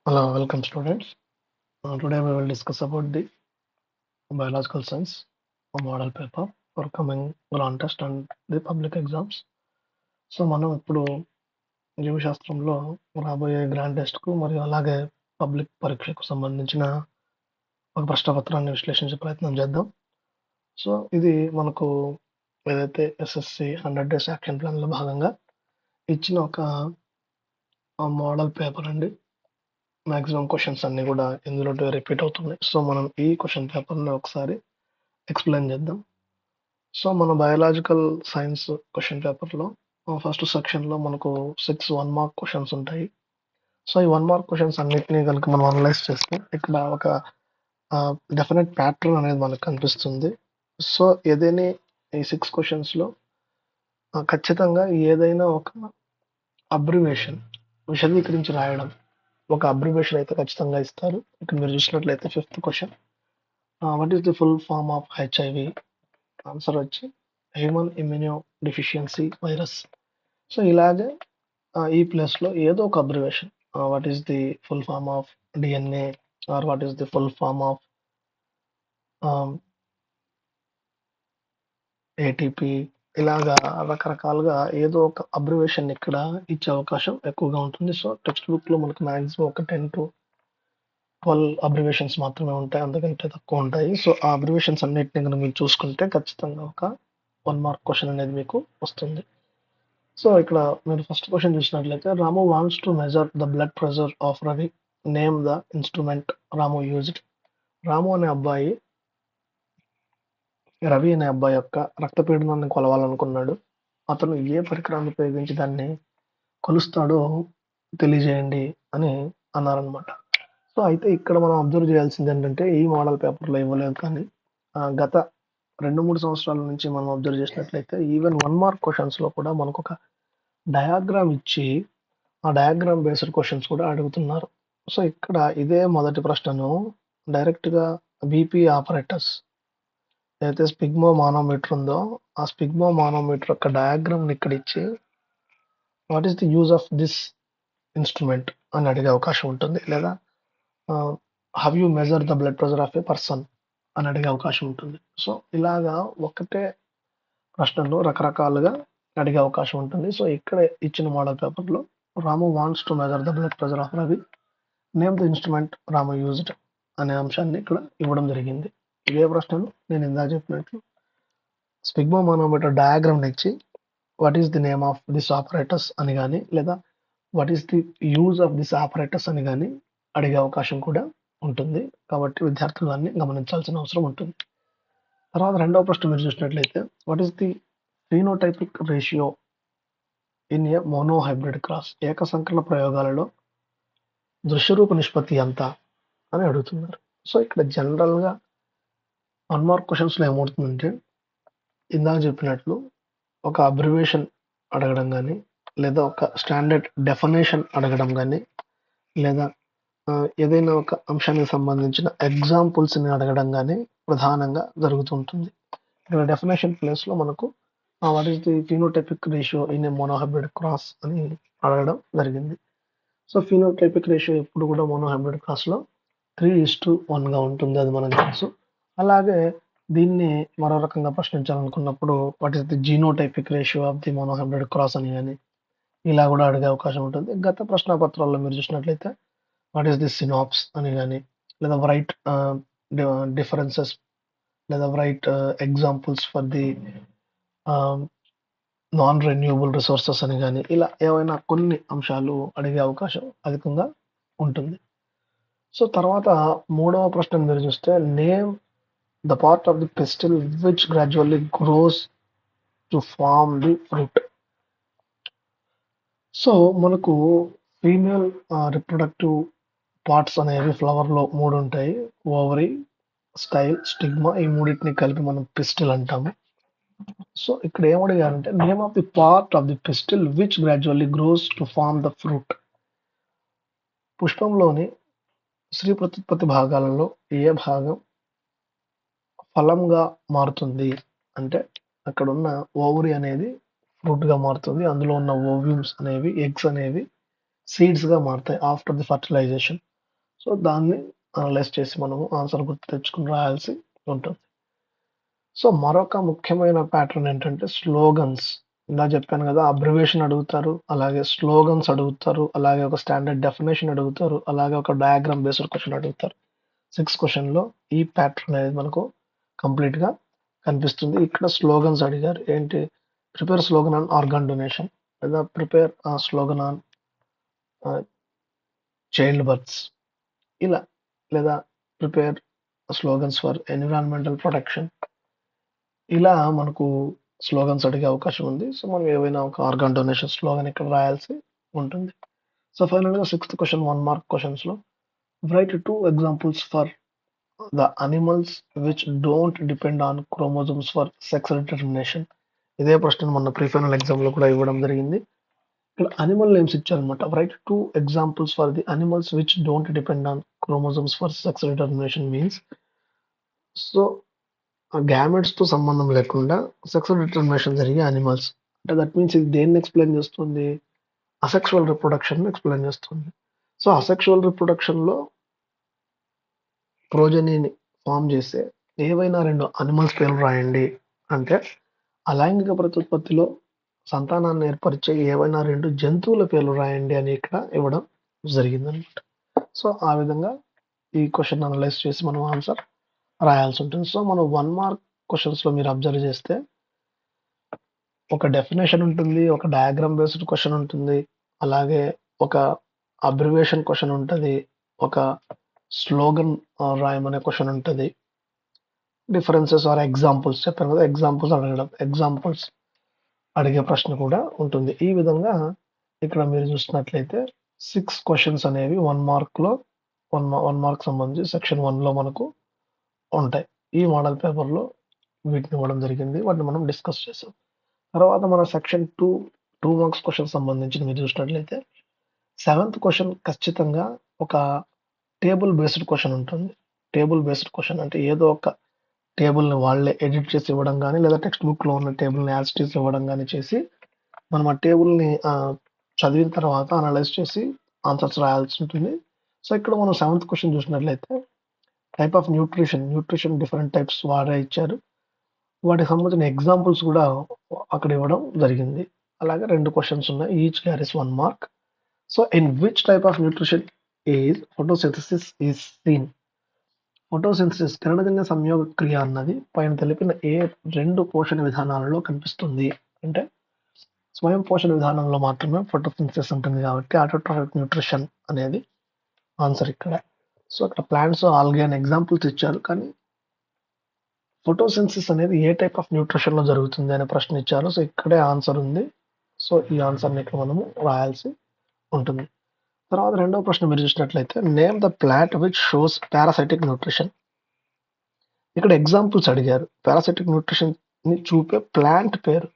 Hello, welcome students. Today we will discuss about the biological science model paper for coming ground test and the public exams. So మనం ఇప్పుడు జీవశాస్త్రంలో రాబోయే grand test కు మరియు అలాగే public పరీక్షకు సంబంధించిన ఒక ప్రశ్నపత్రాన్ని విశ్లేషించే ప్రయత్నం చేద్దాం. సో ఇది మనకు ఏదైతే ఎస్ఎస్సి 100 డేస్ యాక్షన్ ప్లాన్ లో భాగంగా ఇచ్చిన ఒక మోడల్ పేపర్ అండి. మాక్సిమం క్వశ్చన్స్ అన్ని కూడా ఇందులో రిపీట్ అవుతున్నాయి. సో మనం ఈ క్వశ్చన్ పేపర్ని ఒకసారి ఎక్స్ప్లెయిన్ చేద్దాం. సో మన బయాలజికల్ సైన్స్ క్వశ్చన్ పేపర్లో ఫస్ట్ సెక్షన్లో మనకు 6 1 మార్క్ క్వశ్చన్స్ ఉంటాయి. సో ఈ 1 మార్క్ క్వశ్చన్స్ అన్నిటినీ కనుక మనం అనలైజ్ చేస్తే ఇక్కడ ఒక డెఫినెట్ ప్యాటర్న్ అనేది మనకు కనిపిస్తుంది. సో ఏదైనా ఈ 6 క్వశ్చన్స్లో ఖచ్చితంగా ఏదైనా ఒక అబ్రివేషన్ విశదీకరించి రాయడం, ఒక అబ్రివేషన్ అయితే ఖచ్చితంగా ఇస్తారు. ఇక్కడ మీరు చూసినట్లయితే 5th question, what is the full form of HIV? Answer వచ్చి human immunodeficiency virus. So ఇలాగే ఈ ప్లేస్లో ఏదో ఒక abbreviation, what is the full form of DNA or what is the full form of ATP, ఇలాగా రకరకాలుగా ఏదో ఒక అబ్రివేషన్ ఇక్కడ ఇచ్చే అవకాశం ఎక్కువగా ఉంటుంది. సో టెక్స్ట్ బుక్ లో మనకు మాక్సిమం ఒక 10 to 12 అబ్రివేషన్స్ మాత్రమే ఉంటాయి, అందుకంటే తక్కువ ఉంటాయి. సో ఆ అబ్రివేషన్స్ అన్నిటిని కనుక మీరు చూసుకుంటే ఖచ్చితంగా ఒక 1 మార్క్ క్వశ్చన్ అనేది మీకు వస్తుంది. సో ఇక్కడ మీరు ఫస్ట్ క్వశ్చన్ చూసినట్లయితే, Ramu wants to measure the blood pressure of Ravi, name the instrument Ramu used. Ramu అనే అబ్బాయి రవి అనే అబ్బాయి యొక్క రక్తపీడనాన్ని కొలవాలనుకున్నాడు. అతను ఏ పరికరాన్ని ఉపయోగించి దాన్ని కొలుస్తాడో తెలియజేయండి అని అన్నారనమాట. సో అయితే ఇక్కడ మనం అబ్జర్వ్ చేయాల్సింది ఏంటంటే, ఈ మోడల్ పేపర్లో ఇవ్వలేదు, కానీ గత 2-3 సంవత్సరాల నుంచి మనం అబ్జర్వ్ చేసినట్లయితే ఈవెన్ 1 మార్క్ క్వశ్చన్స్ లో కూడా మనకు ఒక డయాగ్రామ్ ఇచ్చి ఆ డయాగ్రామ్ బేస్డ్ క్వశ్చన్స్ కూడా అడుగుతున్నారు. సో ఇక్కడ ఇదే మొదటి ప్రశ్నను డైరెక్ట్ గా బీపీ ఆపరేటర్స్ ఏదైతే స్పిగ్మో మానోమీటర్ ఉందో ఆ స్పిగ్మో మానోమీటర్ యొక్క డయాగ్రామ్ ఇక్కడ ఇచ్చి what is the use of this instrument అని అడిగే అవకాశం ఉంటుంది, లేదా how you measure the blood pressure of A person అని అడిగే అవకాశం ఉంటుంది. సో ఇలాగా ఒకటే ప్రశ్నలు రకరకాలుగా అడిగే అవకాశం ఉంటుంది. సో ఇక్కడ ఇచ్చిన మోడల్ పేపర్లో Ramu wants to measure the blood pressure of Ravi, name the instrument Ramu used అనే అంశాన్ని ఇక్కడ ఇవ్వడం జరిగింది. ఇదే ప్రశ్నను నేను ఇందాక చెప్పినట్లు స్పిగ్మో మానోమీటర్ డయాగ్రామ్ ఇచ్చి what is the name of this operators అని కానీ, లేదా what is the use of this operators అని కానీ అడిగే అవకాశం కూడా ఉంటుంది. కాబట్టి విద్యార్థులు దాన్ని గమనించాల్సిన అవసరం ఉంటుంది. తర్వాత రెండవ ప్రశ్న మీరు చూసినట్లయితే, what is the phenotypic ratio in a monohybrid cross? ఏక సంకరణ ప్రయోగాలలో దృశ్యరూప నిష్పత్తి ఎంత అని అడుగుతున్నారు. సో ఇక్కడ జనరల్ గా 1 మార్క్ క్వశ్చన్స్ లో ఏమవుతుందంటే, ఇందాక చెప్పినట్లు ఒక అబ్రివేషన్ అడగడం కానీ, లేదా ఒక స్టాండర్డ్ డెఫినేషన్ అడగడం కానీ, లేదా ఏదైనా ఒక అంశానికి సంబంధించిన ఎగ్జాంపుల్స్ ని అడగడం కానీ ప్రధానంగా జరుగుతుంటుంది. ఇక్కడ డెఫినేషన్ ప్లేస్ లో మనకు what is the phenotypic ratio in a monohybrid cross అని అడగడం జరిగింది. సో ఫినోటైపిక్ రేషియో ఎప్పుడు కూడా మోనోహైబ్రిడ్ క్రాస్ లో 3:1 గా ఉంటుంది, అది మనకు తెలుసు. అలాగే దీన్ని మరో రకంగా ప్రశ్నించాలనుకున్నప్పుడు what is the genotypic ratio of the monohybrid cross అని కానీ ఇలా కూడా అడిగే అవకాశం ఉంటుంది. గత ప్రశ్నపత్రాల్లో మీరు చూసినట్లయితే వాట్ ఈస్ ది సినాప్స్ అని కానీ, లేదా రైట్ డిఫరెన్సెస్, లేదా right examples for the non renewable resources అని కానీ, ఇలా ఏవైనా కొన్ని అంశాలు అడిగే అవకాశం అధికంగా ఉంటుంది. సో తర్వాత మూడవ ప్రశ్న మీరు చూస్తే, name the part of the pistil which gradually grows to form the fruit. So మనకు ఫీమేల్ రిప్రొడక్టివ్ పార్ట్స్ అనేవి ఫ్లవర్ లో 3 ఉంటాయి: ఓవరీ, స్టైల్, స్టిగ్మా. ఈ మూడింటిని కలిపి మనం పిస్టిల్ అంటాము. సో ఇక్కడ ఏమడిగారంటే, name of the part of the pistil which gradually grows to form the fruit. పుష్పంలోని స్త్రీ ప్రత్యుత్పత్తి భాగాలలో ఏ భాగం ఫలంగా మారుతుంది అంటే, అక్కడ ఉన్న ఓవరీ అనేది ఫ్రూట్ గా మారుతుంది, అందులో ఉన్న ఓవ్యూమ్స్ అనేవి ఎగ్స్ అనేవి సీడ్స్ గా మారుతాయి ఆఫ్టర్ ది ఫర్టిలైజేషన్. సో దాన్ని అనలైజ్ చేసి మనము ఆన్సర్ గుర్తు తెచ్చుకుని రాయాల్సి ఉంటుంది. సో మరొక ముఖ్యమైన ప్యాటర్న్ ఏంటంటే స్లోగన్స్. ఇందాక చెప్పాను కదా! అబ్రివియేషన్ అడుగుతారు. అలాగే స్లోగన్స్ అడుగుతారు. అలాగే ఒక స్టాండర్డ్ డెఫినిషన్ అడుగుతారు. అలాగే ఒక డయాగ్రామ్ బేస్డ్ క్వెషన్ అడుగుతారు. 6 క్వెషన్‌లో ఈ ప్యాటర్న్ అనేది మనకు కంప్లీట్‌గా కనిపిస్తుంది. ఇక్కడ స్లోగన్స్ అడిగారు. ఏంటి? Prepare slogan on organ donation లేదా prepare slogan on child births ఇలా లేదా prepare slogans for environmental protection ఇలా మనకు స్లోగన్స్ అడిగే అవకాశం ఉంది. సో మనం ఏవైనా ఒక ఆర్గాన్ డొనేషన్ స్లోగన్ ఇక్కడ రాయాల్సి ఉంటుంది. సో ఫైనల్‌గా 6th క్వెషన్ 1 మార్క్ క్వెషన్స్‌లో write 2 examples for the animals which don't depend on chromosomes for sex determination. ఇదే ప్రశ్న మొన్న ప్రీ ఫైనల్ ఎగ్జామ్‌లో కూడా ఇవ్వడం జరిగింది. ఇక్కడ అనిమల్ నేమ్స్ ఇచ్చారన్నమాట. Write 2 examples for the animals which don't depend on chromosomes for sex determination means so ఆ గ్యామెట్స్‌తో సంబంధం లేకుండా సెక్సువల్ డిటర్మినేషన్ జరిగే యానిమల్స్. అంటే దట్ మీన్స్ ఇది దేన్ని ఎక్స్‌ప్లెయిన్ చేస్తుంది? అసెక్షువల్ రిప్రొడక్షన్‌ని ఎక్స్‌ప్లెయిన్ చేస్తుంది. సో, అసెక్షువల్ రిప్రొడక్షన్‌లో ప్రోజనీని ఫార్మ్ చేసే ఏవైనా 2 అనిమల్స్ పేర్లు రాయండి అంటే, అలైంగిక ప్రత్యుత్పత్తిలో సంతానాన్ని ఏర్పరిచే ఏవైనా 2 జంతువుల పేర్లు రాయండి అని ఇక్కడ ఇవ్వడం జరిగిందనమాట. సో, ఆ విధంగా ఈ క్వెషన్ అనలైజ్ చేసి మనం ఆన్సర్ రాయాల్సి ఉంటుంది. సో, మనం 1 మార్క్ క్వెషన్స్‌లో మీరు అబ్జర్వ్ చేస్తే ఒక డెఫినిషన్ ఉంటుంది. ఒక డయాగ్రామ్ బేస్డ్ క్వెషన్ ఉంటుంది. అలాగే ఒక అబ్రివియేషన్ క్వెషన్ ఉంటది. ఒక స్లోగన్ రాయమనే క్వెషన్ ఉంటది. డిఫరెన్సెస్ ఆర్ ఎగ్జాంపుల్స్ చెప్పాను కదా! ఎగ్జాంపుల్స్ అడగడం. ఎగ్జాంపుల్స్ అడిగే ప్రశ్న కూడా ఉంటుంది. ఈ విధంగా ఇక్కడ మీరు చూసినట్లయితే 6 క్వెషన్స్ అనేవి 1 మార్క్‌లో 1 మార్క్ సంబంధించి సెక్షన్ 1లో మనకు ఉంటాయి. ఈ మోడల్ పేపర్‌లో వీటిని ఇవ్వడం జరిగింది. వాటిని మనం డిస్కస్ చేసాం. తర్వాత మన సెక్షన్ 2 మార్క్స్ క్వెషన్ సంబంధించి మీరు చూసినట్లయితే 7th క్వెషన్ ఖచ్చితంగా ఒక టేబుల్ బేస్డ్ క్వెషన్ ఉంటుంది. టేబుల్ బేస్డ్ క్వెషన్ అంటే ఏదో ఒక టేబుల్‌ని వాళ్ళే ఎడిట్ చేసి ఇవ్వడం గాని, లేదా టెక్స్ట్ బుక్‌లో ఉన్న టేబుల్‌ని యాజ్ ఇట్ ఈజ్ ఇవ్వడం గాని చేసి, మనం ఆ టేబుల్‌ని చదివిన తర్వాత అనలైజ్ చేసి ఆన్సర్స్ రాయాల్సి ఉంటుంది. సో, ఇక్కడ మనం 7th క్వెషన్ చూసినట్లయితే type of nutrition different types వారే ఇచ్చారు. వాటికి సంబంధించిన ఎగ్జాంపుల్స్ కూడా అక్కడ ఇవ్వడం జరిగింది. అలాగే 2 క్వెషన్స్ ఉన్నాయి. Each carries 1 mark. So, in which type of nutrition is photosynthesis is seen? Photosynthesis కిరణజన్య సంయోగ క్రియ అన్నది పైన తెలిపిన ఏ 2 పోషణ విధానాలలో కనిపిస్తుంది? అంటే స్వయం పోషణ విధానంలో మాత్రమే ఫోటోసింథసిస్ ఉంటుంది కాబట్టి ఆటోట్రాఫిక్ న్యూట్రిషన్ అనేది ఆన్సర్ ఇక్కడ. సో, అక్కడ ప్లాంట్స్, ఆల్గే అని ఎగ్జాంపుల్స్ ఇచ్చారు. కానీ ఫోటోసింథసిస్ అనేది ఏ టైప్ ఆఫ్ న్యూట్రిషన్‌లో జరుగుతుంది అనే ప్రశ్న ఇచ్చారు. సో, ఇక్కడే ఆన్సర్ ఉంది. సో, ఈ ఆన్సర్‌ని ఇక్కడ మనము రాయాల్సి ఉంటుంది. తర్వాత రెండవ ప్రశ్న మీరు చూసినట్లయితే name the plant which shows parasitic nutrition. ఇక్కడ ఎగ్జాంపుల్స్ అడిగారు. పారాసైటిక్ న్యూట్రిషన్‌ని చూపే ప్లాంట్ పేరు.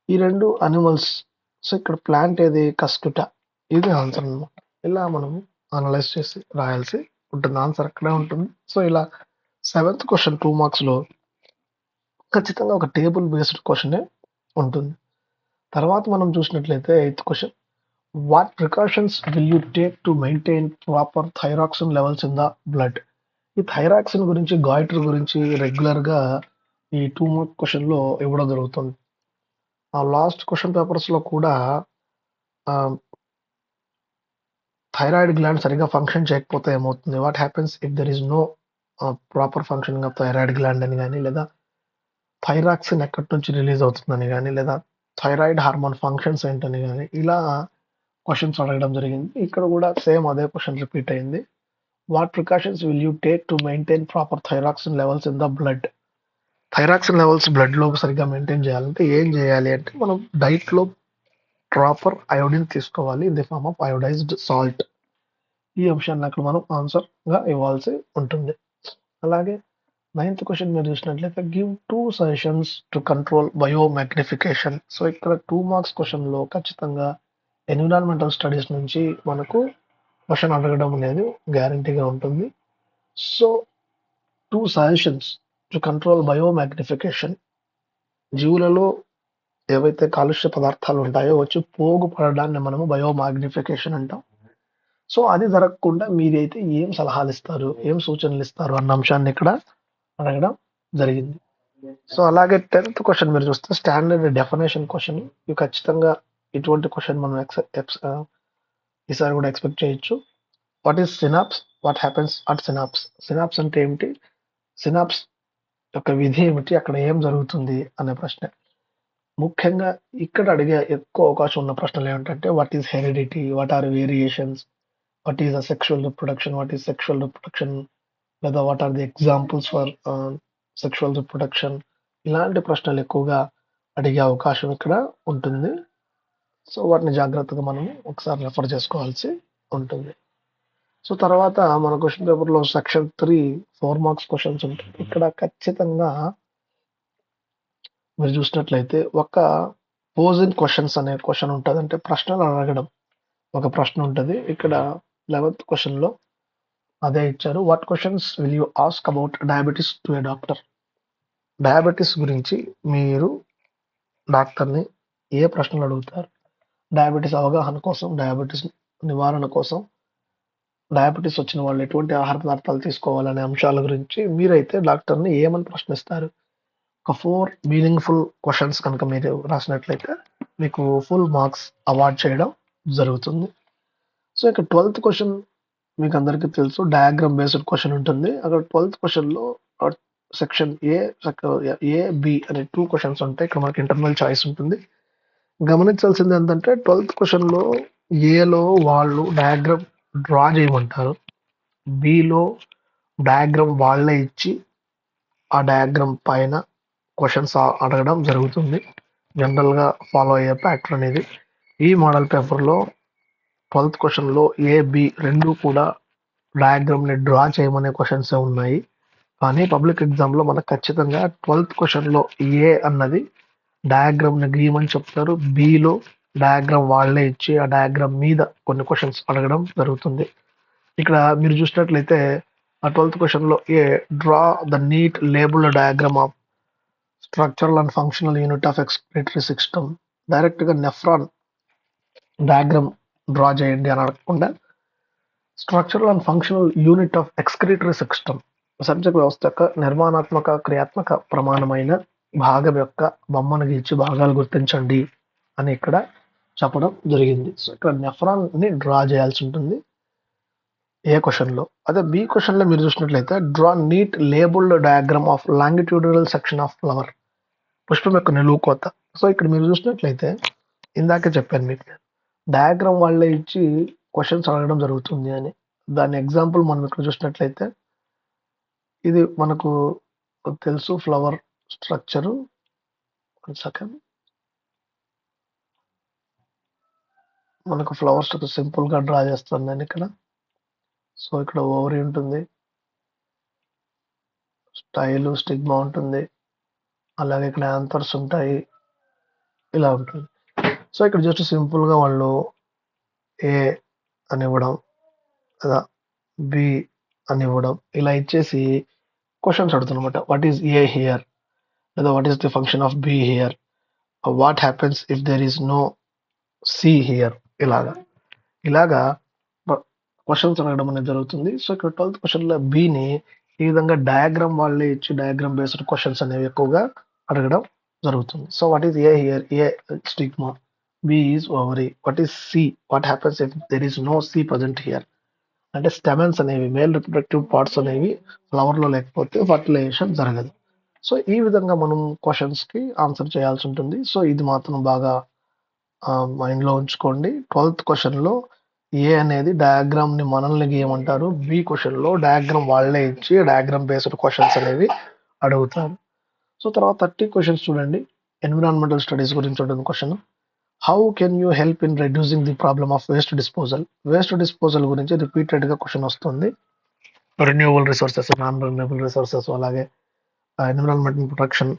ఈ 2 అనిమల్స్. సో, ఇక్కడ ప్లాంట్ ఏది? కస్కుట. ఇది ఆన్సర్ అన్నమాట. ఇలా మనము అనలైజ్ చేసి రాయాల్సి ఉంటుంది. ఆన్సర్ అక్కడే ఉంటుంది. సో, ఇలా 7th క్వెషన్ 2 మార్క్స్‌లో ఖచ్చితంగా ఒక టేబుల్ బేస్డ్ క్వెషనే ఉంటుంది. తర్వాత మనం చూసినట్లయితే 8th question what precautions will you take to maintain proper thyroxine levels in the blood? ఈ థైరాక్సిన్ గురించి, గాయిటర్ గురించి రెగ్యులర్‌గా ఈ 2 మార్క్ క్వెషన్‌లో ఇవ్వడం జరుగుతుంది. ఆ లాస్ట్ క్వెషన్ పేపర్స్‌లో కూడా థైరాయిడ్ గ్లాండ్ సరిగ్గా ఫంక్షన్ చేయకపోతే ఏమవుతుంది? What happens if there is no proper functioning of thyroid gland అని గాని, లేదా థైరాక్సిన్ ఎక్కడి నుంచి రిలీజ్ అవుతుందని గాని, లేదా థైరాయిడ్ హార్మోన్ ఫంక్షన్స్ ఏంటని గాని, ఇలా క్వెషన్స్ అడగడం జరిగింది. ఇక్కడ కూడా సేమ్ అదే క్వెషన్ రిపీట్ అయింది. What precautions will you take to maintain proper thyroxine levels in the blood? Thyroxine levels బ్లడ్‌లో సరిగ్గా మెయింటైన్ చేయాలంటే ఏం చేయాలి అంటే, మనం డైట్‌లో ప్రాపర్ అయోడిన్ తీసుకోవాలి in the form of iodized salt. ఈ అంశాన్ని అక్కడ మనం ఆన్సర్‌గా ఇవ్వాల్సి ఉంటుంది. అలాగే 9th క్వెషన్ మీరు చూసినట్లయితే give 2 suggestions to control biomagnification. So, ఇక్కడ 2 మార్క్స్ క్వెషన్‌లో ఖచ్చితంగా ఎన్విరాన్మెంటల్ స్టడీస్ నుంచి మనకు క్వెషన్ అడగడం అనేది గ్యారంటీగా ఉంటుంది. So, 2 suggestions to control biomagnification. జీవులలో ఏవైతే కాలుష్య పదార్థాలు ఉంటాయో వచ్చి పోగు పడడాన్ని మనము బయోమాగ్నిఫికేషన్ అంటాం. సో అది జరగకుండా మీరైతే ఏం సలహాలు ఇస్తారు, ఏం సూచనలు ఇస్తారు అన్న అంశాన్ని ఇక్కడ అడగడం జరిగింది. సో అలాగే 10th క్వశ్చన్ మీరు చూస్తే స్టాండర్డ్ డెఫినేషన్ క్వశ్చన్. ఇవి ఖచ్చితంగా ఇటువంటి క్వశ్చన్ మనం ఈసారి కూడా ఎక్స్పెక్ట్ చేయొచ్చు. What is synapse, what happens at synapse, synapse అంటే ఏమిటి, సినాప్స్ యొక్క విధి ఏమిటి, అక్కడ ఏం జరుగుతుంది అనే ప్రశ్న. ముఖ్యంగా ఇక్కడ అడిగే ఎక్కువ అవకాశం ఉన్న ప్రశ్నలు ఏమిటంటే what is heredity, what are variations, what is asexual reproduction, what is sexual reproduction, లేదా what are the examples for sexual reproduction. ఇలాంటి ప్రశ్నలు ఎక్కువగా అడిగే అవకాశం ఇక్కడ ఉంటుంది. సో వాటిని జాగ్రత్తగా మనం ఒకసారి రెఫర్ చేసుకోవాల్సి ఉంటుంది. సో తర్వాత మన క్వశ్చన్ పేపర్లో సెక్షన్ 3 4 మార్క్స్ క్వశ్చన్స్ ఉంటాయి. ఇక్కడ ఖచ్చితంగా మీరు చూసినట్లయితే ఒక పోజింగ్ క్వశ్చన్స్ అనే క్వశ్చన్ ఉంటుంది. అంటే ప్రశ్నలు అడగడం ఒక ప్రశ్న ఉంటుంది. ఇక్కడ 11th క్వశ్చన్ లో అదే ఇచ్చారు. What questions will you ask about diabetes to A doctor. Diabetes గురించి మీరు డాక్టర్ని ఏ ప్రశ్నలు అడుగుతారు? డయాబెటీస్ అవగాహన కోసం, డయాబెటీస్ నివారణ కోసం, డయాబెటీస్ వచ్చిన వాళ్ళు ఎటువంటి ఆహార పదార్థాలు తీసుకోవాలనే అంశాల గురించి మీరైతే డాక్టర్ని ఏమని ప్రశ్నిస్తారు? ఒక 4 మీనింగ్ఫుల్ క్వశ్చన్స్ కనుక మీరు రాసినట్లయితే మీకు ఫుల్ మార్క్స్ అవార్డ్ చేయడం జరుగుతుంది. సో ఇక 12th క్వశ్చన్ మీకు అందరికీ తెలుసు, డయాగ్రామ్ బేస్డ్ క్వశ్చన్ ఉంటుంది. అక్కడ 12th క్వశ్చన్లో సెక్షన్ ఏ బి అనే 2 క్వశ్చన్స్ ఉంటాయి. ఇక్కడ మనకి ఇంటర్నల్ చాయిస్ ఉంటుంది. గమనించాల్సింది ఏంటంటే 12th క్వశ్చన్లో ఏలో వాళ్ళు డయాగ్రామ్ డ్రా చేయమంటారు, బిలో డయాగ్రామ్ వాళ్ళే ఇచ్చి ఆ డయాగ్రామ్ పైన క్వశ్చన్స్ అడగడం జరుగుతుంది. జనరల్గా ఫాలో అయ్యే ప్యాటర్న్ ఇది. ఈ మోడల్ పేపర్లో 12th క్వశ్చన్లో ఏ బి రెండు కూడా డయాగ్రామ్ని డ్రా చేయమనే క్వశ్చన్స్ ఉన్నాయి. కానీ పబ్లిక్ ఎగ్జామ్లో మనకు ఖచ్చితంగా 12th క్వశ్చన్లో ఏ అన్నది డయాగ్రామ్ని గీయమని చెప్తారు, బిలో డయాగ్రామ్ వాళ్ళే ఇచ్చి ఆ డయాగ్రామ్ మీద కొన్ని క్వశ్చన్స్ అడగడం జరుగుతుంది. ఇక్కడ మీరు చూసినట్లయితే ఆ 12th క్వశ్చన్లో a draw the neat labelled diagram of structural and functional unit of excretory system. డైరెక్ట్గా నెఫ్రాన్ డయాగ్రామ్ డ్రా చేయండి అని అడగకుండా structural and functional unit of excretory system, subject వ్యవస్థ యొక్క నిర్మాణాత్మక క్రియాత్మక ప్రమాణమైన భాగం యొక్క బొమ్మను గీచి భాగాలు గుర్తించండి అని ఇక్కడ చెప్పడం జరిగింది. సో ఇక్కడ నెఫ్రాన్ ని డ్రా చేయాల్సి ఉంటుంది ఏ క్వశ్చన్లో. అదే బి క్వశ్చన్లో మీరు చూసినట్లయితే draw neat labelled diagram of longitudinal section of flower, పుష్పం యొక్క నిలువు కోత. సో ఇక్కడ మీరు చూసినట్లయితే ఇందాకే చెప్పాను మీకు, డయాగ్రామ్ వాళ్ళే ఇచ్చి క్వశ్చన్స్ అడగడం జరుగుతుంది అని. దాని ఎగ్జాంపుల్ మనం ఇక్కడ చూసినట్లయితే ఇది మనకు తెలుసు, ఫ్లవర్ స్ట్రక్చరు. సెకండ్ మనకు ఫ్లవర్ స్ట్రక్చర్ సింపుల్ గా డ్రా చేస్తాను నేను ఇక్కడ. సో ఇక్కడ ఓవరీ ఉంటుంది, స్టైల్ స్టిగ్మా ఉంటుంది, అలాగే ఇక్కడ యాంథర్స్ ఉంటాయి, ఇలా ఉంటుంది. సో ఇక్కడ జస్ట్ సింపుల్ గా వాళ్ళు ఏ అని ఇవ్వడం లేదా బి అని ఇవ్వడం ఇలా ఇచ్చేసి క్వశ్చన్స్ అడుగుతున్నమాట. వాట్ ఈస్ ఏ హియర్, లేదా what is the function of B here, what happens if there is no C here, ఇలాగా క్వశ్చన్స్ అడగడం అనేది జరుగుతుంది. సో ఇక్కడ 12th క్వశ్చన్లో బిని ఈ విధంగా డయాగ్రామ్ వాళ్ళే ఇచ్చి డయాగ్రామ్ బేస్డ్ క్వశ్చన్స్ అనేవి ఎక్కువగా అడగడం జరుగుతుంది. So what is A here, A stigma, B is ovary, what is C, what happens if there is no C present here, అంటే స్టెమెన్స్ అనేవి మేల్ రిప్రొడక్టివ్ పార్ట్స్ అనేవి ఫ్లవర్ లో లేకపోతే ఫర్టిలైజేషన్ జరగదు. సో ఈ విధంగా మనం క్వశ్చన్స్ కి ఆన్సర్ చేయాల్సి ఉంటుంది. సో ఇది మాత్రం బాగా మైండ్ లో ఉంచుకోండి. 12th క్వశ్చన్ లో ఏ అనేది డయాగ్రామ్ ని మనల్ని గీయమంటారు, బి క్వశ్చన్ లో డయాగ్రామ్ వాళ్ళే ఇచ్చి డయాగ్రామ్ బేస్డ్ క్వశ్చన్స్ అనేవి అడుగుతారు. సో తర్వాత 30 క్వశ్చన్స్ చూడండి. ఎన్విరాన్మెంటల్ స్టడీస్ గురించి ఉంటుంది question. How can you help in reducing the problem of waste disposal. Waste disposal గురించి రిపీటెడ్ గా క్వశ్చన్ వస్తుంది. Renewable resources, non renewable resources, అలాగే ఎన్విరాన్మెంటల్ ప్రొటెక్షన్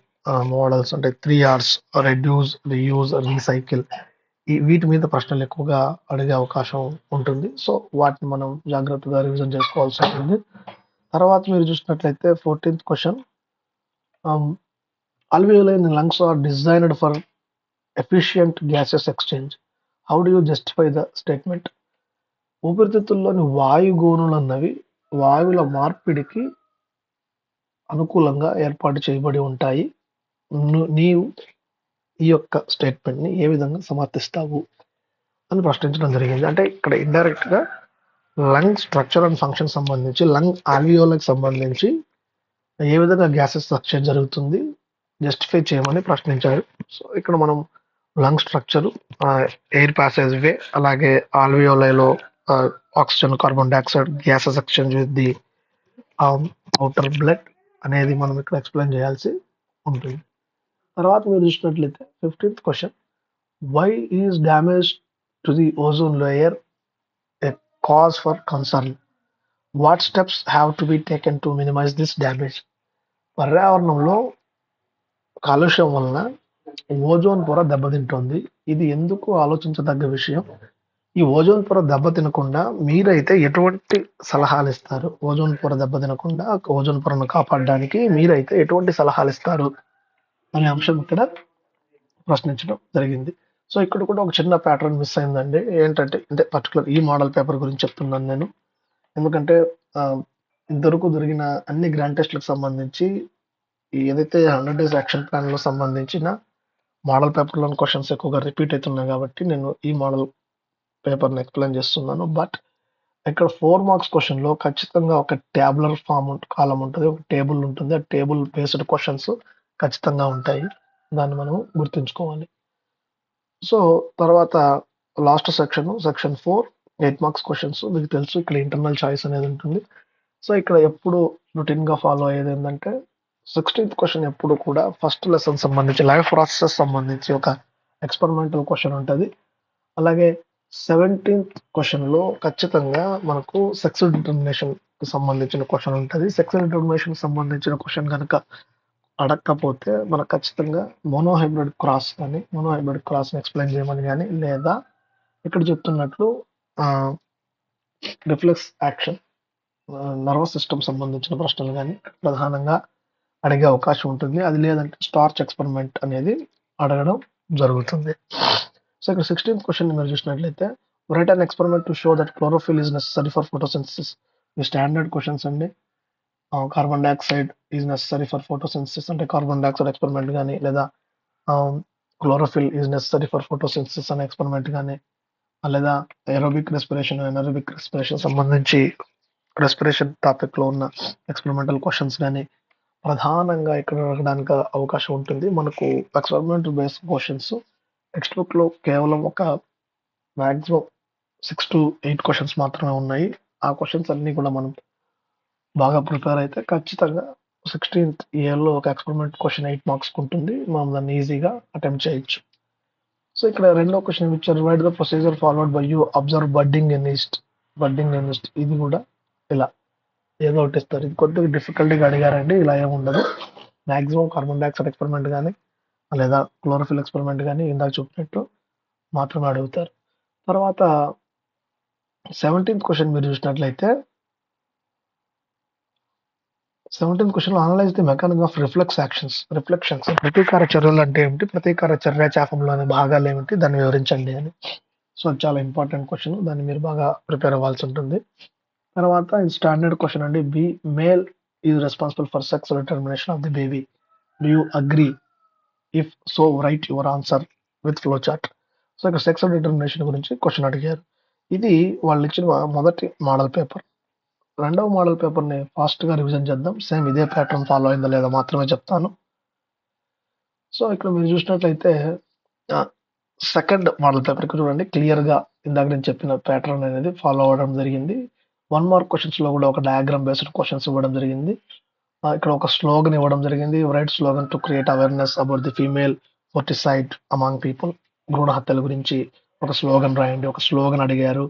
మోడల్స్ అంటే 3 Rs, రెడ్యూస్, రీయూజ్, రీసైకిల్, వీటి మీద ప్రశ్నలు ఎక్కువగా అడిగే అవకాశం ఉంటుంది. సో వాటిని మనం జాగ్రత్తగా రివిజన్ చేసుకోవాల్సి ఉంటుంది. తర్వాత మీరు చూసినట్లయితే 14th question, alveoli in lungs are designed for efficient gaseous exchange. How do you justify the statement? ఊపిరితిత్తుల్లోని వాయుగోనులన్నవి వాయువుల మార్పిడికి అనుకూలంగా ఏర్పాటు చేయబడి ఉంటాయి. నీవు ఈ యొక్క స్టేట్మెంట్‌ని ఏ విధంగా సమర్థిస్తావు? అని ప్రశ్నించడం జరిగింది. అంటే ఇక్కడ ఇండైరెక్ట్‌గా లంగ్ స్ట్రక్చర్ అండ్ ఫంక్షన్ సంబంధించి, లంగ్ ఆల్వియోలకి సంబంధించి ఏ విధంగా గ్యాసెస్ సక్షన్ జరుగుతుంది జస్టిఫై చేయమని ప్రశ్నించారు. సో ఇక్కడ మనం lung structure, air passage way, అలాగే ఆల్వియోలైలో oxygen, carbon dioxide gases exchange with the outer blood అనేది మనం ఇక్కడ ఎక్స్ప్లెయిన్ చేయాల్సి ఉంటుంది. తర్వాత మీరు చూసినట్లయితే 15th question, why is damage to the ozone layer a cause for concern? What steps have to be taken to minimise this damage? పర్యావరణంలో కాలుష్యం వలన ఓజోన్ పొర దెబ్బతింటోంది. ఇది ఎందుకు ఆలోచించదగ్గ విషయం? ఈ ఓజోన్ పొర దెబ్బతినకుండా మీరైతే ఎటువంటి సలహాలు ఇస్తారు? ఓజోన్ పొర దెబ్బతినకుండా ఓజోన్ పొరను కాపాడడానికి మీరైతే ఎటువంటి సలహాలు ఇస్తారు అనే అంశం ఇక్కడ ప్రశ్నించడం జరిగింది. సో ఇక్కడ కూడా ఒక చిన్న ప్యాటర్న్ మిస్ అయిందండి. ఏంటంటే, అంటే పర్టికులర్ ఈ మోడల్ పేపర్ గురించి చెప్తున్నాను నేను. ఎందుకంటే ఇంతవరకు జరిగిన అన్ని గ్రాండ్ టెస్ట్లకు సంబంధించి ఏదైతే 100 డేస్ యాక్షన్ ప్లాన్ లో సంబంధించిన మోడల్ పేపర్లోని క్వశ్చన్స్ ఎక్కువగా రిపీట్ అవుతున్నాయి కాబట్టి నేను ఈ మోడల్ పేపర్ని ఎక్స్ప్లెయిన్ చేస్తున్నాను. బట్ ఇక్కడ 4 మార్క్స్ క్వశ్చన్లో ఖచ్చితంగా ఒక ట్యాబులర్ ఫామ్ కాలం ఉంటుంది, ఒక టేబుల్ ఉంటుంది. ఆ టేబుల్ బేస్డ్ క్వశ్చన్స్ ఖచ్చితంగా ఉంటాయి. దాన్ని మనం గుర్తుంచుకోవాలి. సో తర్వాత లాస్ట్ సెక్షన్ 4 8 మార్క్స్ క్వశ్చన్స్ మీకు తెలుసు. ఇక్కడ ఇంటర్నల్ చాయిస్ అనేది ఉంటుంది. సో ఇక్కడ ఎప్పుడు రొటీన్గా ఫాలో అయ్యేది ఏంటంటే 16th క్వశ్చన్ ఎప్పుడు కూడా ఫస్ట్ లెసన్ సంబంధించి లైఫ్ ప్రాసెస్ సంబంధించి ఒక ఎక్స్పెరిమెంటల్ క్వశ్చన్ ఉంటుంది. అలాగే 17th క్వశ్చన్లో ఖచ్చితంగా మనకు సెక్స్ డిటర్మినేషన్ కి సంబంధించిన క్వశ్చన్ ఉంటుంది. సెక్స్ డిటర్మినేషన్ సంబంధించిన క్వశ్చన్ కనుక అడగకపోతే మనకు ఖచ్చితంగా మోనోహైబ్రిడ్ క్రాస్ని ఎక్స్ప్లెయిన్ చేయమని కానీ, లేదా ఇక్కడ చెప్తున్నట్లు రిఫ్లెక్స్ యాక్షన్, నర్వస్ సిస్టమ్ సంబంధించిన ప్రశ్నలు కానీ ప్రధానంగా అడిగే అవకాశం ఉంటుంది. అది లేదంటే స్టార్చ్ ఎక్స్పెరిమెంట్ అనేది అడగడం జరుగుతుంది. సో ఇక్కడ 16th క్వశ్చన్ మీరు చూసినట్లయితే, write an experiment to show that chlorophyll is necessary for photosynthesis. ఇవి స్టాండర్డ్ క్వశ్చన్స్ అండి. Carbon dioxide is necessary for photosynthesis అంటే కార్బన్ డైఆక్సైడ్ ఎక్స్పెరిమెంట్ కానీ, లేదా chlorophyll is necessary for photosynthesis అనే ఎక్స్పెరిమెంట్ కానీ, లేదా ఏరోబిక్ రెస్పిరేషన్, ఎనరోబిక్ రెస్పిరేషన్ సంబంధించి respiration topic లో ఉన్న ఎక్స్పెరిమెంటల్ క్వశ్చన్స్ కానీ ప్రధానంగా ఇక్కడ అడగడానికి అవకాశం ఉంటుంది. మనకు experimental based questions text book లో కేవలం ఒక మాక్సిమం 6 to 8 క్వశ్చన్స్ మాత్రమే ఉన్నాయి. ఆ క్వశ్చన్స్ అన్ని కూడా మనం బాగా ప్రిపేర్ అయితే ఖచ్చితంగా 16th ఇయర్లో ఒక ఎక్స్పెరిమెంట్ క్వశ్చన్ 8 మార్క్స్ ఉంటుంది. మనం దాన్ని ఈజీగా అటెంప్ట్ చేయొచ్చు. సో ఇక్కడ రెండో క్వశ్చన్ ఇచ్చారు, right the procedure followed by you observe budding in east. ఇది కూడా ఇలా ఏదో ఒకటి ఇస్తారు. ఇది కొద్దిగా డిఫికల్టీగా అడిగారండి. ఇలా ఏముండదు. మాక్సిమం కార్బన్ డైఆక్సైడ్ ఎక్స్పెరిమెంట్ కానీ, లేదా క్లోరోఫిల్ ఎక్స్పెరిమెంట్ కానీ ఇందాక చూపినట్టు మాత్రమే అడుగుతారు. తర్వాత 17th క్వశ్చన్ మీరు చూసినట్లయితే, 17th క్వశ్చన్లో analyse the mechanism of reflections. ప్రతీకార చర్యలు అంటే ఏమిటి, ప్రతీకార చర్య చాపంలోని భాగాలు ఏమిటి, దాన్ని వివరించండి అని. సో చాలా ఇంపార్టెంట్ క్వశ్చన్, దాన్ని మీరు బాగా ప్రిపేర్ అవ్వాల్సి ఉంటుంది. తర్వాత ఇది స్టాండర్డ్ క్వశ్చన్ అండి. B male is responsible for sex determination of the baby. Do you agree? If so write your answer with flow chart. So ఇక్కడ సెక్స్ డిటర్మినేషన్ గురించి క్వశ్చన్ అడిగారు. ఇది వాళ్ళు ఇచ్చిన మొదటి మోడల్ పేపర్. రెండవ మోడల్ పేపర్ని ఫాస్ట్గా రివిజన్ చేద్దాం. సేమ్ ఇదే ప్యాటర్న్ ఫాలో అయిందా లేదా మాత్రమే చెప్తాను. సో ఇక్కడ మీరు చూసినట్లయితే సెకండ్ మోడల్ పేపర్కి చూడండి, క్లియర్గా ఇందాక నేను చెప్పిన ప్యాటర్న్ అనేది ఫాలో అవ్వడం జరిగింది. 1 మార్క్ క్వశ్చన్స్లో కూడా ఒక డయాగ్రామ్ బేస్డ్ క్వశ్చన్స్ ఇవ్వడం జరిగింది. ఇక్కడ ఒక స్లోగన్ ఇవ్వడం జరిగింది. Write slogan to create awareness about the female foeticide among people. భ్రూణ హత్యల గురించి ఒక స్లోగన్ రాయండి. ఒక స్లోగన్ అడిగారు,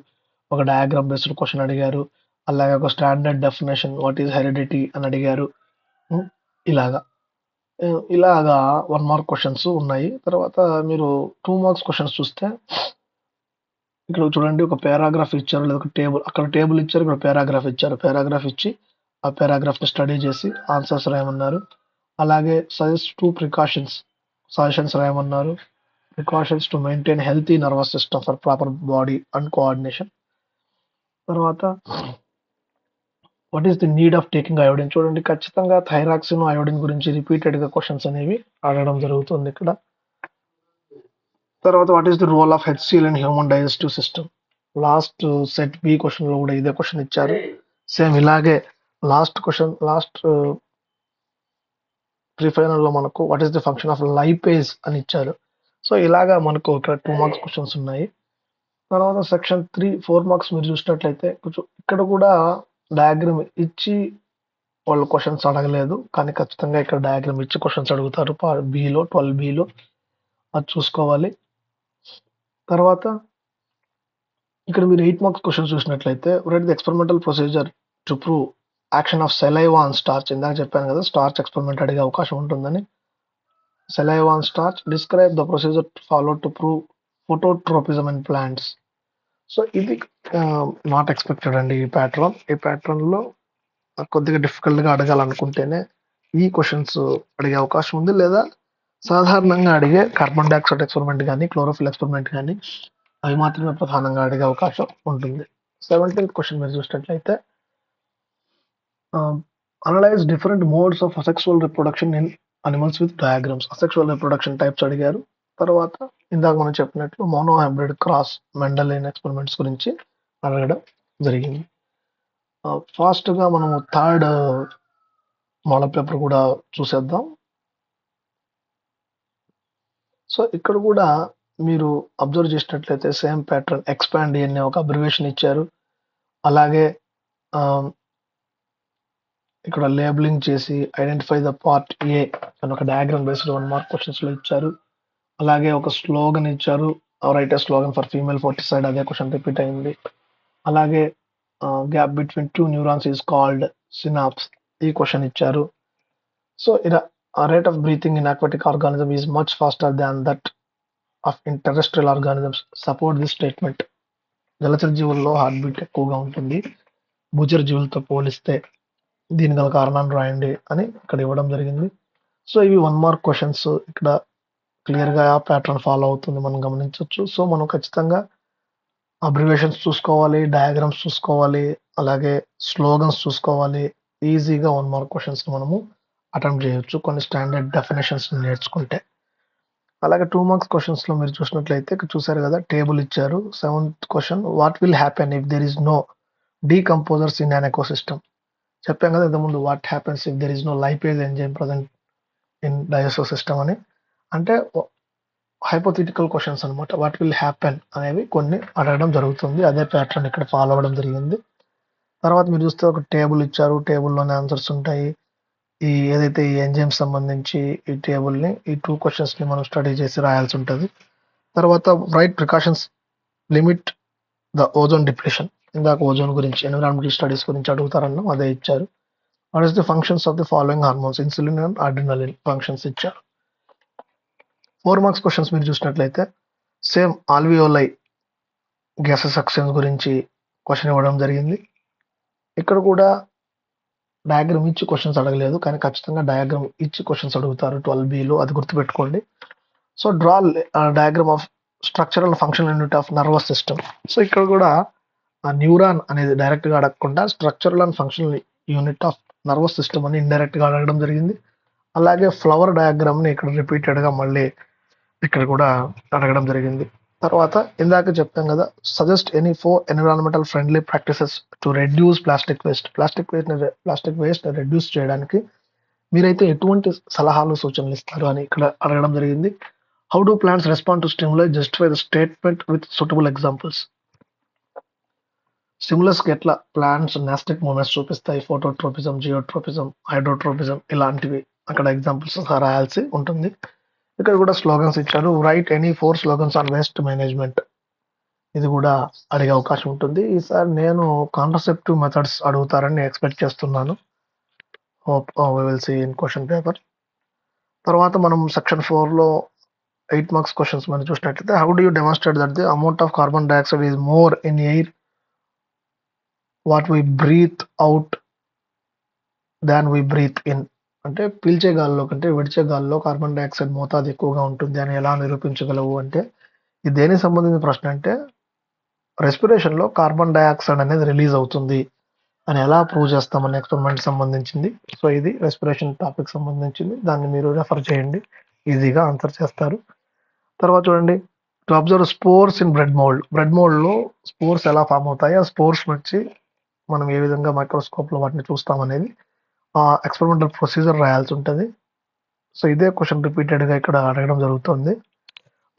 ఒక డయాగ్రామ్ బేస్డ్ క్వశ్చన్ అడిగారు, అలాగే ఒక standard definition what is heredity అని అడిగారు. ఇలాగా 1 మార్క్ క్వశ్చన్స్ ఉన్నాయి. తర్వాత మీరు 2 మార్క్స్ క్వశ్చన్స్ చూస్తే ఇక్కడ చూడండి, ఒక పారాగ్రాఫ్ ఇచ్చారు, లేదా ఒక టేబుల్, అక్కడ టేబుల్ ఇచ్చారు, ఇక్కడ పారాగ్రాఫ్ ఇచ్చారు. పారాగ్రాఫ్ ఇచ్చి ఆ పారాగ్రాఫ్ని స్టడీ చేసి ఆన్సర్స్ రాయమన్నారు. అలాగే సజెషన్స్ రాయమన్నారు. Precautions to maintain healthy nervous system for proper body and coordination. తర్వాత what is the need of taking iodine? చూడండి, ఖచ్చితంగా థైరాక్సిన్, అయోడిన్ గురించి రిపీటెడ్‌గా క్వెషన్స్ అనేవి అడగడం జరుగుతుంది ఇక్కడ. తర్వాత what is the role of HCl in human digestive system? Last set B క్వెషన్‌లో కూడా ఇదే క్వెషన్ ఇచ్చారు. సేమ్ ఇలాగే లాస్ట్ ప్రీ ఫైనల్‌లో మనకు what is the function of lipase అని ఇచ్చారు. సో ఇలాగా మనకు ఇక్కడ 2 మార్క్స్ క్వెషన్స్ ఉన్నాయి. తర్వాత సెక్షన్ 3 4 మార్క్స్ మీరు చూసినట్లయితే కొంచెం ఇక్కడ కూడా డయాగ్రమ్ ఇచ్చి వాళ్ళు క్వెషన్స్ అడగలేదు. కానీ ఖచ్చితంగా ఇక్కడ డయాగ్రమ్ ఇచ్చి క్వెషన్స్ అడుగుతారు. బిలో 12 బిలో అది చూసుకోవాలి. తర్వాత ఇక్కడ మీరు 8 మార్క్స్ క్వెషన్ చూసినట్లయితే right the experimental procedure to prove action of saliva on starch. ఇందాక చెప్పాను కదా స్టార్చ్ ఎక్స్పెరిమెంట్ అడిగే అవకాశం ఉంటుందని. Saliva on starch, describe the procedure follow to prove phototropism in plants. So ఇది నాట్ ఎక్స్పెక్టెడ్ అండి. ఈ ప్యాటర్న్లో కొద్దిగా డిఫికల్ట్గా అడగాలనుకుంటేనే ఈ క్వశ్చన్స్ అడిగే అవకాశం ఉంది, లేదా సాధారణంగా అడిగే కార్బన్ డైఆక్సైడ్ ఎక్స్పెరిమెంట్ కానీ క్లోరోఫిల్ ఎక్స్పెరిమెంట్ కానీ అవి మాత్రమే ప్రధానంగా అడిగే అవకాశం ఉంటుంది. 17th క్వశ్చన్ మీరు చూసినట్లయితే analyse different modes of asexual reproduction in animals with diagrams. Asexual reproduction types అడిగారు. తర్వాత ఇందాక మనం చెప్పినట్లు mono hybrid, cross, Mendelian experiments గురించి అడగడం జరిగింది. ఫాస్ట్గా మనం థర్డ్ మోడల్ పేపర్ కూడా చూసేద్దాం. సో ఇక్కడ కూడా మీరు అబ్జర్వ్ చేసినట్లయితే సేమ్ ప్యాటర్న్, ఎక్స్పాండ్ అనే ఒక అబ్రివేషన్ ఇచ్చారు. అలాగే ఇక్కడ లేబులింగ్ చేసి ఐడెంటిఫై ద పార్ట్ ఏ అని ఒక డయాగ్రామ్ బేస్డ్ 1 మార్క్ క్వశ్చన్స్ లో ఇచ్చారు. అలాగే ఒక స్లోగన్ ఇచ్చారు, write a slogan for female foeticide, అదే క్వశ్చన్ రిపీట్ అయింది. అలాగే gap between 2 neurons is called synapse, ఈ క్వశ్చన్ ఇచ్చారు. సో ఇలా rate of breathing in aquatic organism is much faster than that of in terrestrial organisms. Support this statement. జలచర జీవుల్లో heart beat ఎక్కువగా ఉంటుంది భూచర జీవులతో పోలిస్తే, దీని గల కారణాన్ని రాయండి అని ఇక్కడ ఇవ్వడం జరిగింది. సో ఇవి 1 మార్క్ క్వశ్చన్స్. ఇక్కడ క్లియర్గా ఆ ప్యాటర్న్ ఫాలో అవుతుంది మనం గమనించవచ్చు. సో మనం ఖచ్చితంగా అబ్రివేషన్స్ చూసుకోవాలి, డయాగ్రామ్స్ చూసుకోవాలి, అలాగే స్లోగన్స్ చూసుకోవాలి. ఈజీగా 1 మార్క్ క్వశ్చన్స్ మనము అటెంప్ట్ చేయొచ్చు కొన్ని స్టాండర్డ్ డెఫినేషన్స్ నేర్చుకుంటే. అలాగే 2 మార్క్స్ క్వశ్చన్స్ లో మీరు చూసినట్లయితే చూసారు కదా, టేబుల్ ఇచ్చారు. 7th question, what will happen if there is no decomposers in an ecosystem? చెప్పాం కదా ఇంతకుముందు, what happens if there is no lipase enzyme present in digestive system అని. అంటే హైపోథెటికల్ క్వశ్చన్స్ అనమాట. వాట్ విల్ హ్యాపెన్ అనేవి కొన్ని అడగడం జరుగుతుంది. అదే ప్యాటర్న్ ఇక్కడ ఫాలో అవ్వడం జరిగింది. తర్వాత మీరు చూస్తే ఒక టేబుల్ ఇచ్చారు, టేబుల్లోనే ఆన్సర్స్ ఉంటాయి. ఈ ఏదైతే ఈ ఎంజైమ్ సంబంధించి ఈ టేబుల్ని, ఈ 2 క్వశ్చన్స్ని మనం స్టడీ చేసి రాయాల్సి ఉంటుంది. తర్వాత right precautions limit the ozone depression. ఇందాక ఓజోన్ గురించి ఎన్విరాన్మెంటల్ స్టడీస్ గురించి అడుగుతారన్నాం, అదే ఇచ్చారు. What is the functions of the following hormones? Insulin and adrenaline functions ఇచ్చారు. 4 మార్క్స్ క్వశ్చన్స్ మీరు చూసినట్లయితే సేమ్ ఆల్వియోలై గ్యాసెస్ సక్సెన్స్ గురించి క్వశ్చన్ ఇవ్వడం జరిగింది. ఇక్కడ కూడా డయాగ్రామ్ ఇచ్చి క్వశ్చన్స్ అడగలేదు, కానీ ఖచ్చితంగా డయాగ్రామ్ ఇచ్చి క్వశ్చన్స్ అడుగుతారు 12 బిలో, అది గుర్తుపెట్టుకోండి. So draw diagram of structural functional unit of nervous system. So ఇక్కడ కూడా న్యూరాన్ అనేది డైరెక్ట్ గా అడగకుండా structural and functional unit of nervous system అని ఇండైరెక్ట్ గా అడగడం జరిగింది. అలాగే ఫ్లవర్ డయాగ్రామ్ ని ఇక్కడ రిపీటెడ్ గా మళ్ళీ ఇక్కడ కూడా అడగడం జరిగింది. తర్వాత ఇందాక చెప్తాం కదా, suggest any 4 environmental friendly practices to reduce plastic waste. Plastic waste reduce చేయడానికి మీరైతే ఎటువంటి సలహాలు సూచనలు ఇస్తారు అని ఇక్కడ అడగడం జరిగింది. How do plants respond to stimuli? Justify the statement with suitable examples. Stimulus కి ఎట్లా ప్లాంట్స్ నాస్టిక్ మూమెంట్స్ చూపిస్తాయి, ఫోటోట్రోపిజం, జియోట్రోపిజం, హైడ్రోట్రోపిజం ఇలాంటివి అక్కడ ఎగ్జాంపుల్స్ రాయాల్సి ఉంటుంది. ఇక్కడ కూడా స్లోగన్స్ ఇచ్చారు. Write any 4 slogans on waste management, ఇది కూడా అడిగే అవకాశం ఉంటుంది. ఈసారి నేను కాంట్రసెప్టివ్ మెథడ్స్ అడుగుతారని ఎక్స్పెక్ట్ చేస్తున్నాను. Hope we will see in question paper. తర్వాత మనం సెక్షన్ 4లో 8 మార్క్స్ క్వశ్చన్స్ మనం చూసినట్లయితే, how do you demonstrate that the amount of carbon dioxide is more in air what we breathe out than we breathe in? అంటే పీల్చే గాల్లో కంటే విడిచే గాల్లో కార్బన్ డైఆక్సైడ్ మోతాదు ఎక్కువగా ఉంటుంది అని ఎలా నిరూపించగలవు అంటే, ఇది దేనికి సంబంధించిన ప్రశ్న అంటే రెస్పిరేషన్‌లో కార్బన్ డయాక్సైడ్ అనేది రిలీజ్ అవుతుంది అని ఎలా ప్రూవ్ చేస్తామనే ఎక్స్‌పెరిమెంట్‌కి సంబంధించింది. సో, ఇది రెస్పిరేషన్ టాపిక్‌కి సంబంధించింది. దాన్ని మీరు రెఫర్ చేయండి. ఈజీగా ఆన్సర్ చేస్తారు. తర్వాత చూడండి, to observe spores in bread mould. Bread మోల్డ్‌లో స్పోర్స్ ఎలా ఫార్మ్ అవుతాయి? ఆ స్పోర్స్ నుంచి మనం ఏ విధంగా మైక్రోస్కోప్‌లో వాటిని చూస్తామనేది ఎక్స్‌పెరిమెంటల్ ప్రొసీజర్ రాయాల్సుంటది. సో, ఇదే క్వెషన్ రిపీటెడ్‌గా ఇక్కడ అడగడం జరుగుతుంది.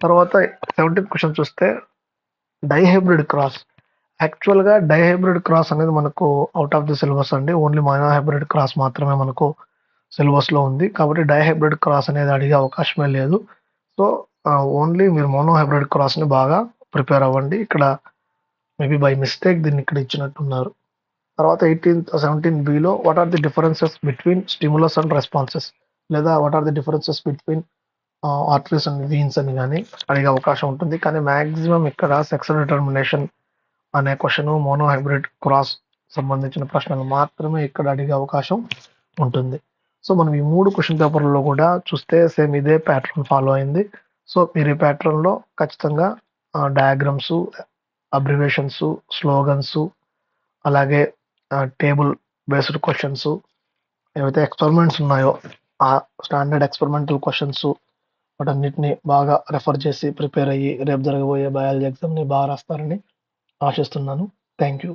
తర్వాత 17థ్ క్వెషన్ చూస్తే డైహైబ్రిడ్ క్రాస్. యాక్చువల్‌గా డైహైబ్రిడ్ క్రాస్ అనేది మనకు ఔట్ ఆఫ్ ది సిలబస్ అండి. ఓన్లీ మోనోహైబ్రిడ్ క్రాస్ మాత్రమే మనకు సిలబస్‌లో ఉంది. కాబట్టి డైహైబ్రిడ్ క్రాస్ అనేది అడిగే అవకాశమే లేదు. సో, ఓన్లీ మీరు మోనోహైబ్రిడ్ క్రాస్‌ని బాగా ప్రిపేర్ అవ్వండి. ఇక్కడ మేబీ బై మిస్టేక్ దీన్ని ఇక్కడ ఇచ్చినట్టున్నారు. తర్వాత 17th below what are the differences between stimulus and responses, లేదా what are the differences between arteries and veins అని గాని అడిగే అవకాశం ఉంటుంది. కానీ మాక్సిమం ఇక్కడ సెక్స్ డిటర్మినేషన్ అనే క్వెషన్, మోనోహైబ్రిడ్ క్రాస్ సంబంధించిన ప్రశ్నలు మాత్రమే ఇక్కడ అడిగే అవకాశం ఉంటుంది. సో, మనం ఈ 3 క్వెషన్ పేపర్‌లలో కూడా చూస్తే సేమ్ ఇదే ప్యాటర్న్ ఫాలో అయింది. సో, మీరు ఈ ప్యాటర్న్‌లో ఖచ్చితంగా డయాగ్రామ్స్, అబ్రివేషన్స్, స్లోగన్స్, అలాగే టేబుల్ బేస్డ్ క్వెషన్స్, ఏవైతే ఎక్స్‌పెరిమెంట్స్ ఉన్నాయో ఆ స్టాండర్డ్ ఎక్స్‌పెరిమెంటల్ క్వెషన్స్ వాటన్నిటిని బాగా రెఫర్ చేసి ప్రిపేర్ అయ్యి రేపు జరగబోయే బయాలజీ ఎగ్జామ్‌ని బాగా రాస్తారని ఆశిస్తున్నాను. Thank you.